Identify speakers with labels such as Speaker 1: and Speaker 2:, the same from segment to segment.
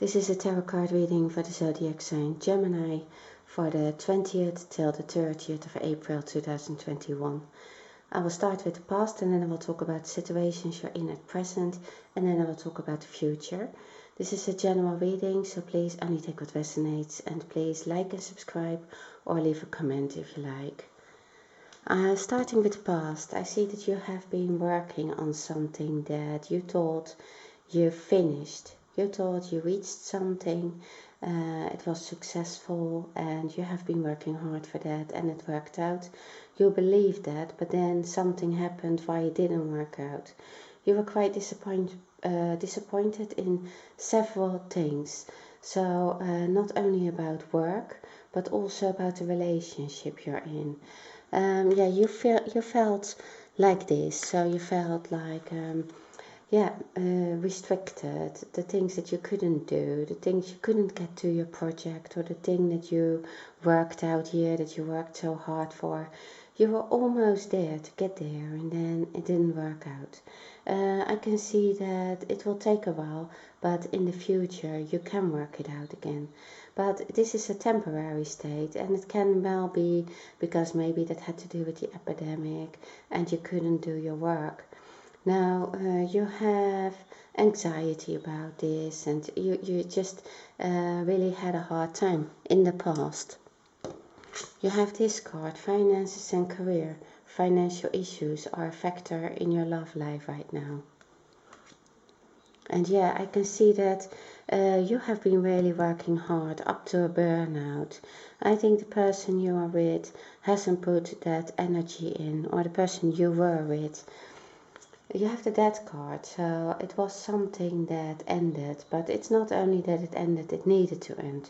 Speaker 1: This is a tarot card reading for the zodiac sign Gemini for the 20th till the 30th of April 2021. I will start with the past and then I will talk about situations you're in at present and then I will talk about the future. This is a general reading, so please only take what resonates and please like and subscribe or leave a comment if you like. Starting with the past, I see that you have been working on something that you thought you finished. You thought you reached something, it was successful and you have been working hard for that and it worked out. You believed that, but then something happened why it didn't work out. You were quite disappointed in several things. So not only about work, but also about the relationship you're in. You felt like this. So you felt like restricted, the things that you couldn't do, the things you couldn't get to your project, or the thing that you worked out here, that you worked so hard for. You were almost there to get there and then it didn't work out. I can see that it will take a while, but in the future you can work it out again. But this is a temporary state and it can well be because maybe that had to do with the epidemic and you couldn't do your work. Now you have anxiety about this and you just really had a hard time in the past. You have this card, finances and career. Financial issues are a factor in your love life right now. And yeah, I can see that you have been really working hard up to a burnout. I think the person you are with hasn't put that energy in, or the person you were with. You have the Death card, so it was something that ended, but it's not only that it ended, it needed to end.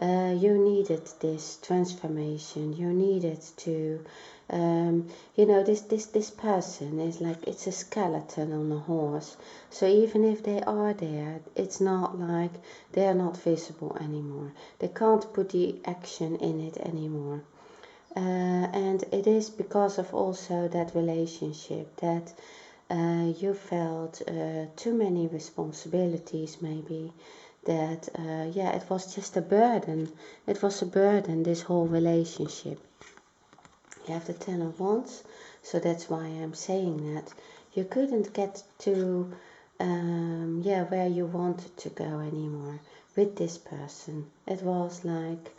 Speaker 1: You needed this transformation, you needed to, this person is like, it's a skeleton on a horse. So even if they are there, it's not like they're not visible anymore. They can't put the action in it anymore. And it is because of also that relationship that you felt too many responsibilities maybe, that it was just a burden. It was a burden, this whole relationship. You have the Ten of Wands, so that's why I'm saying that. You couldn't get to where you wanted to go anymore with this person. It was like,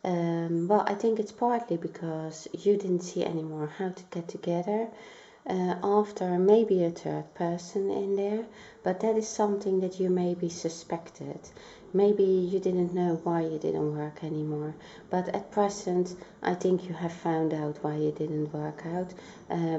Speaker 1: I think it's partly because you didn't see anymore how to get together. After maybe a third person in there, but that is something that you maybe suspected. Maybe you didn't know why it didn't work anymore, but at present I think you have found out why it didn't work out,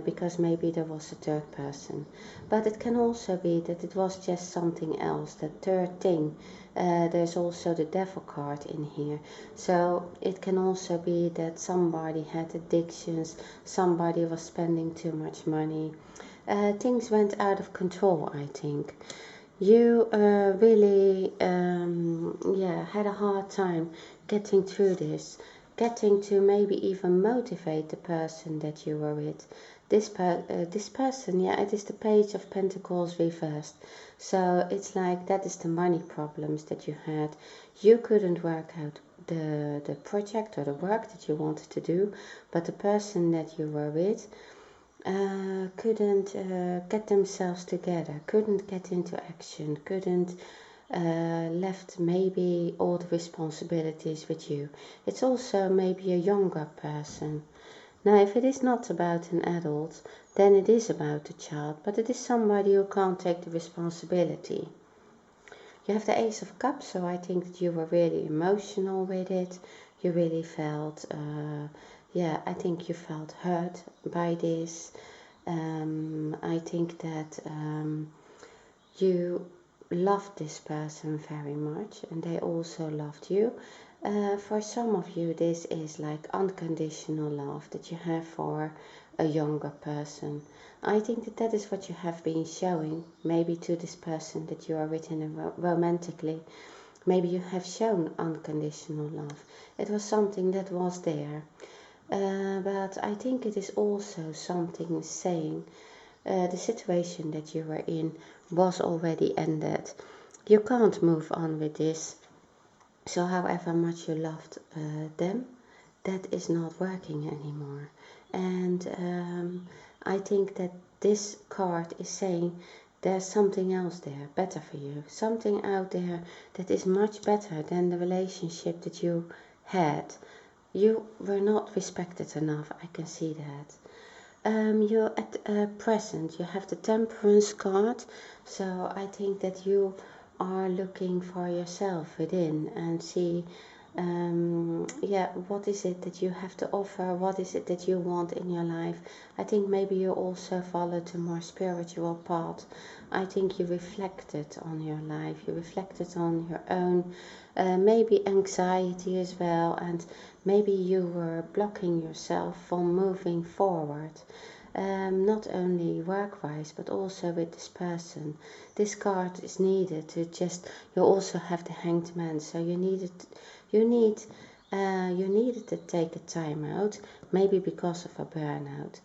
Speaker 1: because maybe there was a third person. But it can also be that it was just something else, that third thing. There's also the Devil card in here, so it can also be that somebody had addictions, somebody was spending too much money. Things went out of control, I think. You really had a hard time getting through this, getting to maybe even motivate the person that you were with. This person, it is the Page of Pentacles reversed. So it's like that is the money problems that you had. You couldn't work out the project or the work that you wanted to do, but the person that you were with couldn't get themselves together, couldn't get into action, couldn't left maybe all the responsibilities with you. It's also maybe a younger person. Now, if it is not about an adult, then it is about a child, but it is somebody who can't take the responsibility. You have the Ace of Cups, so I think that you were really emotional with it. You really felt, I think you felt hurt by this. I think that you loved this person very much and they also loved you. For some of you, this is like unconditional love that you have for a younger person. I think that that is what you have been showing, maybe to this person that you are with romantically. Maybe you have shown unconditional love. It was something that was there. But I think it is also something saying the situation that you were in was already ended. You can't move on with this. So however much you loved them, that is not working anymore. And I think that this card is saying there's something else there, better for you. Something out there that is much better than the relationship that you had. You were not respected enough, I can see that. You're at present, you have the Temperance card, so I think that you are looking for yourself within and see, yeah, what is it that you have to offer, what is it that you want in your life. I think maybe you also followed a more spiritual path. I think you reflected on your life, you reflected on your own, maybe anxiety as well, and maybe you were blocking yourself from moving forward. Not only work-wise, but also with this person. This card is needed to just. You also have the Hanged Man, so you needed to take a time out, maybe because of a burnout,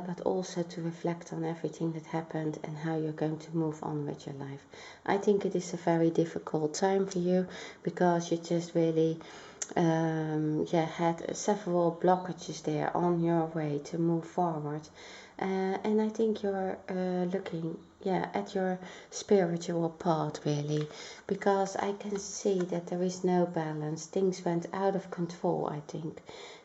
Speaker 1: but also to reflect on everything that happened and how you're going to move on with your life. I think it is a very difficult time for you because you just really had several blockages there on your way to move forward. And I think you're looking at your spiritual path really, because I can see that there is no balance. Things went out of control, I think.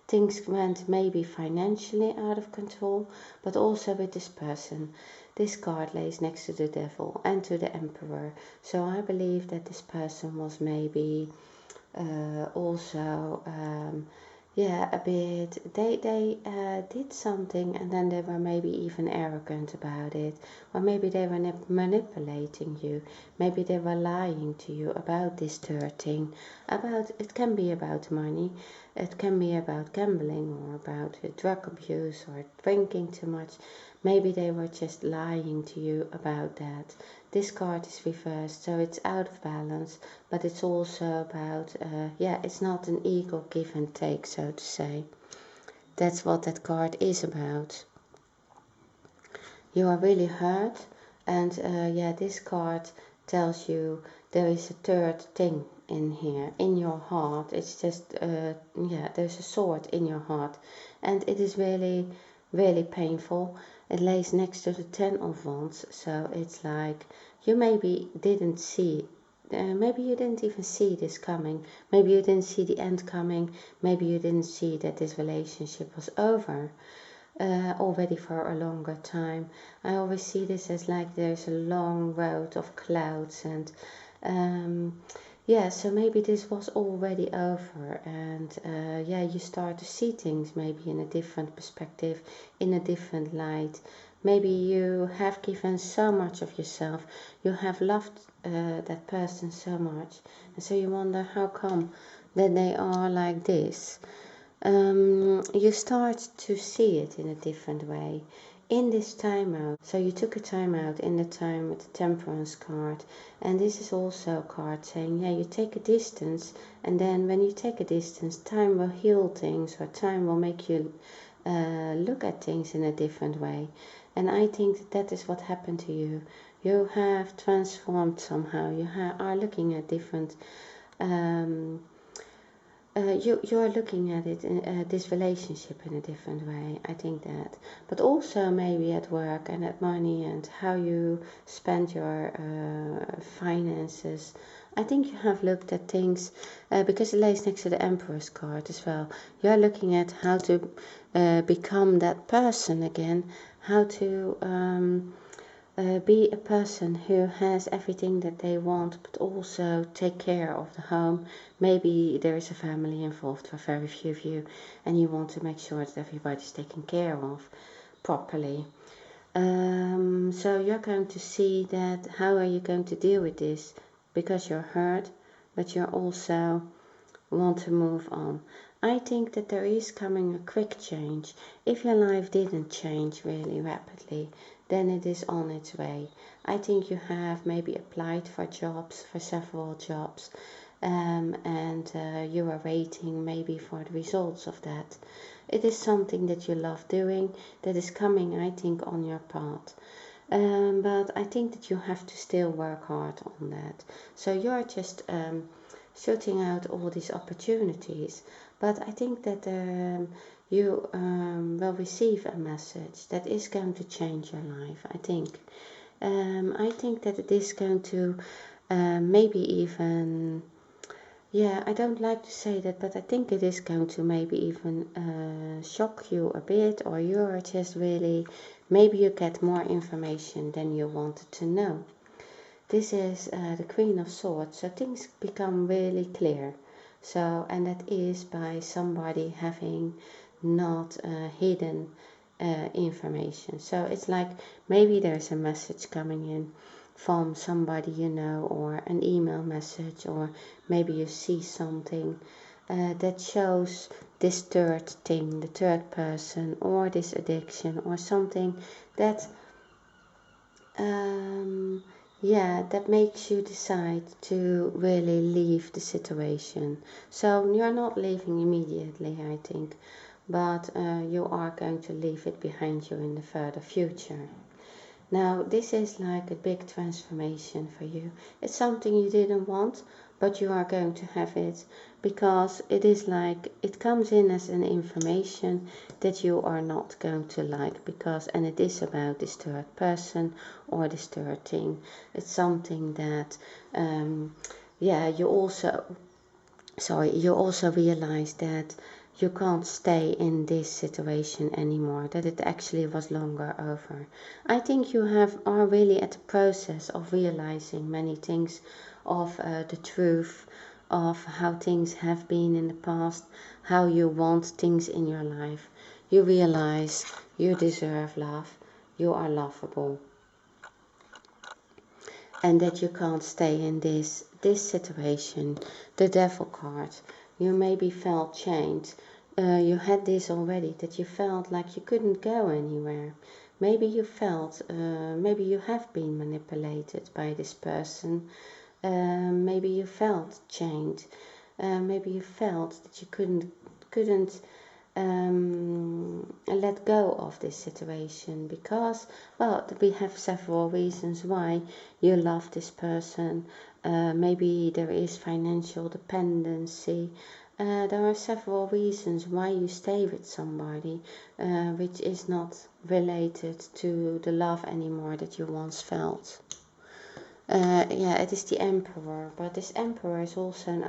Speaker 1: Things went maybe financially out of control, but also with this person. This card lays next to the Devil and to the Emperor. So I believe that this person was maybe also a bit they did something and then they were maybe even arrogant about it, or maybe they were manipulating you, maybe they were lying to you about this third thing. About it can be about money, it can be about gambling or about drug abuse or drinking too much. Maybe they were just lying to you about that. This card is reversed, so it's out of balance, but it's also about, it's not an equal give and take, so to say. That's what that card is about. You are really hurt, and this card tells you there is a third thing in here, in your heart. It's just, there's a sword in your heart, and it is really, really painful. It lays next to the Ten of Wands, so it's like you maybe didn't see, maybe you didn't even see this coming. Maybe you didn't see the end coming. Maybe you didn't see that this relationship was over already for a longer time. I always see this as like there's a long road of clouds and so maybe this was already over, and you start to see things maybe in a different perspective, in a different light. Maybe you have given so much of yourself, you have loved that person so much, and so you wonder how come that they are like this. You start to see it in a different way. In this time out, so you took a time out in the time with the Temperance card, and this is also a card saying, you take a distance, and then when you take a distance, time will heal things, or time will make you look at things in a different way. And I think that is what happened to you. You have transformed somehow. You are looking at different. You're looking at it in this relationship in a different way. I think that, but also maybe at work and at money and how you spend your finances. I think you have looked at things because it lays next to the Emperor's card as well. You are looking at how to become that person again, how to be a person who has everything that they want, but also take care of the home. Maybe there is a family involved for very few of you, and you want to make sure that everybody's taken care of properly. So you're going to see that how are you going to deal with this, because you're hurt, but you also want to move on. I think that there is coming a quick change. If your life didn't change really rapidly, then it is on its way. I think you have maybe applied for jobs, for several jobs, and you are waiting maybe for the results of that. It is something that you love doing that is coming, I think, on your path. But I think that you have to still work hard on that. So you're just shooting out all these opportunities. But I think that you will receive a message that is going to change your life. I think that it is going to maybe even, yeah, I don't like to say that, but I think it is going to maybe even shock you a bit, or you're just really, maybe you get more information than you wanted to know. This is the Queen of Swords, so things become really clear. So, and that is by somebody having not hidden information. So it's like maybe there's a message coming in from somebody you know, or an email message, or maybe you see something that shows this third thing, the third person, or this addiction, or something that yeah, that makes you decide to really leave the situation. So you're not leaving immediately, I think, but you are going to leave it behind you in the further future. Now, this is like a big transformation for you. It's something you didn't want, but you are going to have it, because it is like, it comes in as an information that you are not going to like, because, and it is about this third person or this third thing. It's something that, yeah, you also realize that you can't stay in this situation anymore, that it actually was longer over. I think you are really at the process of realizing many things, of the truth of how things have been in the past, how you want things in your life. You realize you deserve love, you are lovable, and that you can't stay in this situation. The devil card, you maybe felt chained. You had this already, that you felt like you couldn't go anywhere. Maybe you felt, maybe you have been manipulated by this person. Maybe you felt chained. Maybe you felt that you couldn't let go of this situation, because, well, we have several reasons why you love this person. Maybe there is financial dependency. There are several reasons why you stay with somebody which is not related to the love anymore that you once felt. Yeah, it is the emperor, but this emperor is also an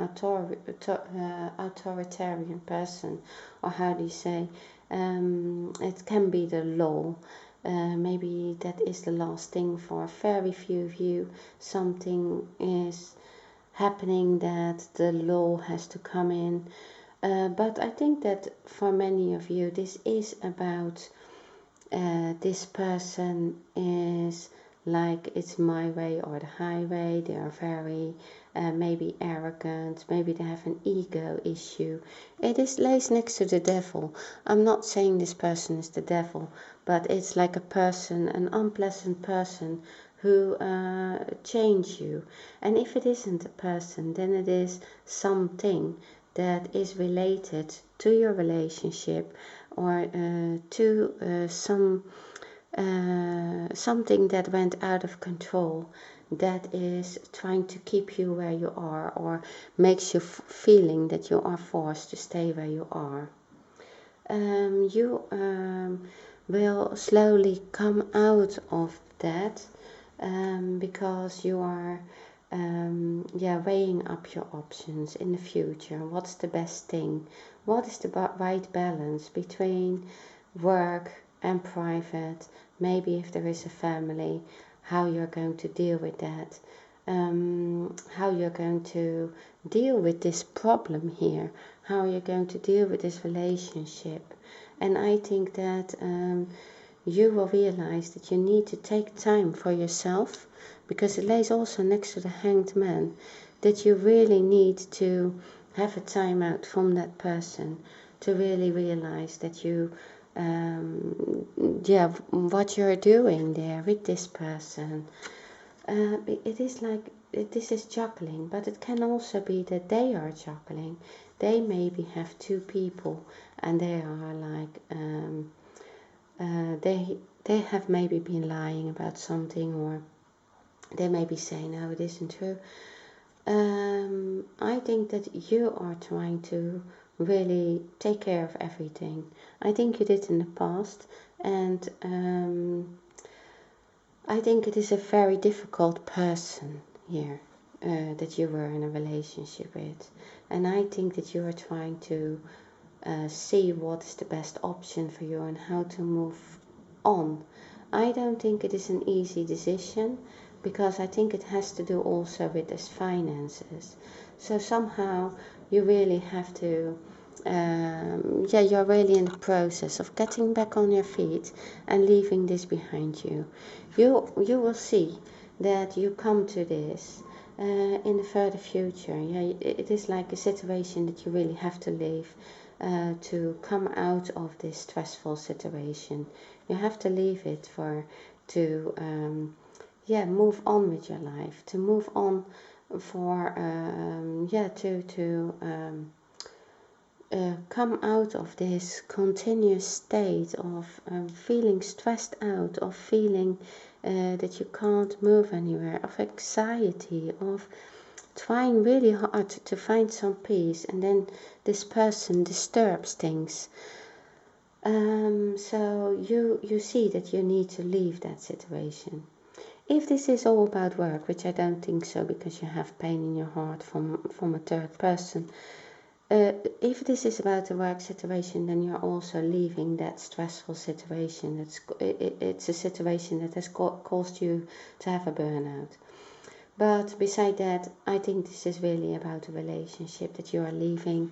Speaker 1: authoritarian person, or how do you say? It can be the law. Maybe that is the last thing for very few of you. Something is happening that the law has to come in. But I think that for many of you, this is about this person is like, it's my way or the highway. They are very maybe arrogant, maybe they have an ego issue. It is lays next to the devil. I'm not saying this person is the devil, but it's like a person, an unpleasant person who change you. And if it isn't a person, then it is something that is related to your relationship, or to something that went out of control, that is trying to keep you where you are, or makes you feeling that you are forced to stay where you are. You will slowly come out of that, because you are weighing up your options in the future. What's the best thing? What is the right balance between work and private? Maybe if there is a family, how you're going to deal with that, how you're going to deal with this problem here, how you're going to deal with this relationship. And I think that you will realize that you need to take time for yourself, because it lays also next to the Hanged Man, that you really need to have a time out from that person to really realize that you what you're doing there with this person. It is like, this is juggling, but it can also be that they are juggling. They maybe have two people, and they are like they They have maybe been lying about something, or they may be saying, no, it isn't true. I think that you are trying to really take care of everything. I think you did in the past, and I think it is a very difficult person here that you were in a relationship with. And I think that you are trying to see what is the best option for you and how to move on. I don't think it is an easy decision, because I think it has to do also with his finances. So somehow you really have to, yeah, you're really in the process of getting back on your feet and leaving this behind you. You will see that you come to this in the further future. Yeah, it is like a situation that you really have to leave to come out of this stressful situation. You have to leave it to yeah, move on with your life, to move on for yeah, to come out of this continuous state of feeling stressed out, of feeling that you can't move anywhere, of anxiety, of trying really hard to find some peace, and then this person disturbs things. So you see that you need to leave that situation. If this is all about work, which I don't think so, because you have pain in your heart from a third person, if this is about the work situation, then you're also leaving that stressful situation. It's a situation that has caused you to have a burnout. But beside that, I think this is really about a relationship that you are leaving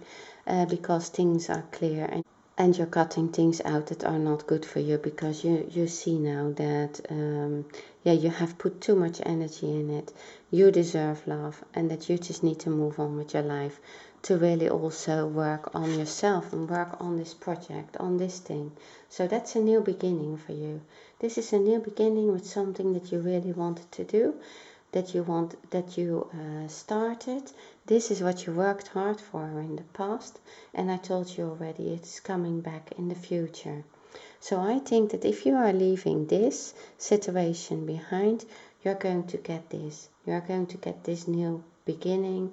Speaker 1: because things are clear, and you're cutting things out that are not good for you, because you see now that yeah, you have put too much energy in it. You deserve love, and that you just need to move on with your life, to really also work on yourself and work on this project, on this thing. So that's a new beginning for you. This is a new beginning with something that you really wanted to do, that you started. This is what you worked hard for in the past, and I told you already, it's coming back in the future. So I think that if you are leaving this situation behind, you're going to get this. You're going to get this new beginning,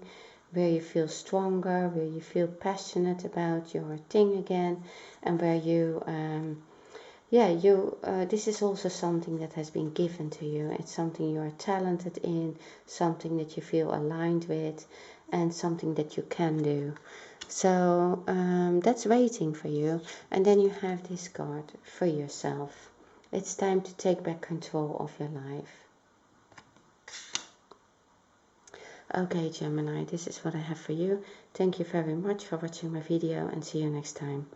Speaker 1: where you feel stronger, where you feel passionate about your thing again, and where you yeah, this is also something that has been given to you. It's something you are talented in, something that you feel aligned with, and something that you can do. So that's waiting for you. And then you have this card for yourself. It's time to take back control of your life. Okay, Gemini, this is what I have for you. Thank you very much for watching my video, and see you next time.